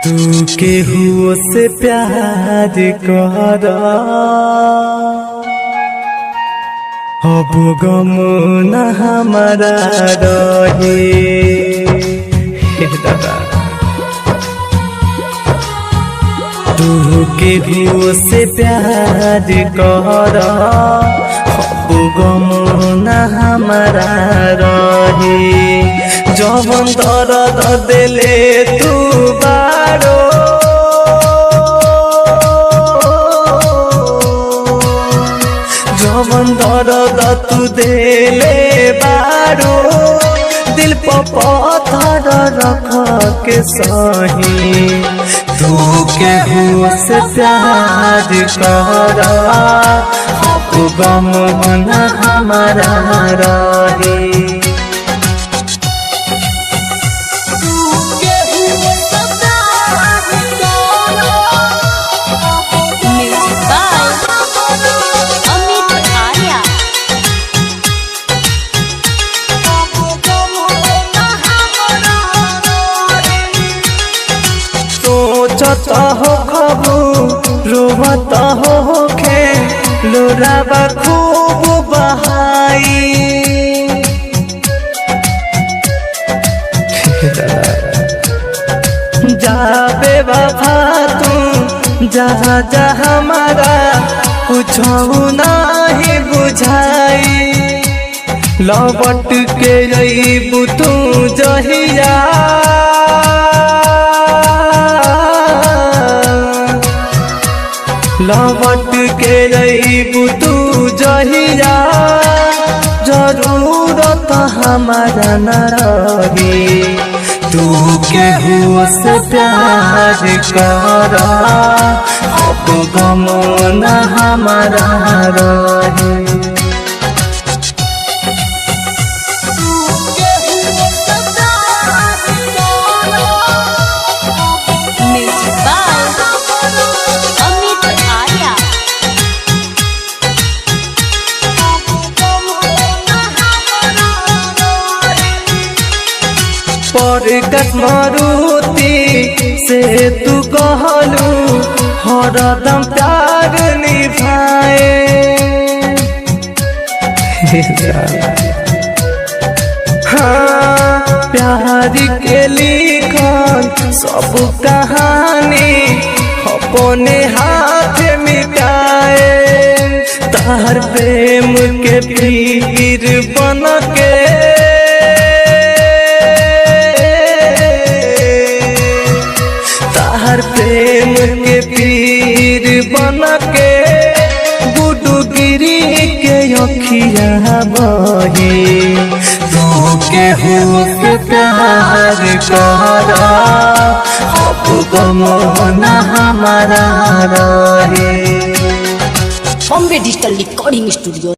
तू केहू से प्यार कर अब गम न हमारा रहे। तू केहू से प्यार कर अब गम न हमारा रहे। जवन दर्द दिले तू बारो जवन दर्द तू दिले बारो दिल पर पत्थर रख के सही। तू केहू से प्यार कर अब गम न हमारा रहे। सोचता हो खबू रोवता हो खे लोराबा खूब बहाई। जाबे वफा तू जहाँ जहाँ हमारा कुछ नहीं बुझाई। लौट के रहीबू तू जहिया लौट के रहीबू तू जहिया जरूरत हमारा न रही। तू केहू से प्यार कर अब गम न हमारा रहे। पर मारुति से तू कहलू हरदम प्यार निभाए। हाँ प्यार के लिखल सब कहानी अपने हाथ मिटाए। तार प्रेम के पीर बन के प्रेम के पीर बन के गुडू गिरी के अखिया बही। तू केहू से प्यार कर अब गम न हमारा रहे। Bombay digital recording studio.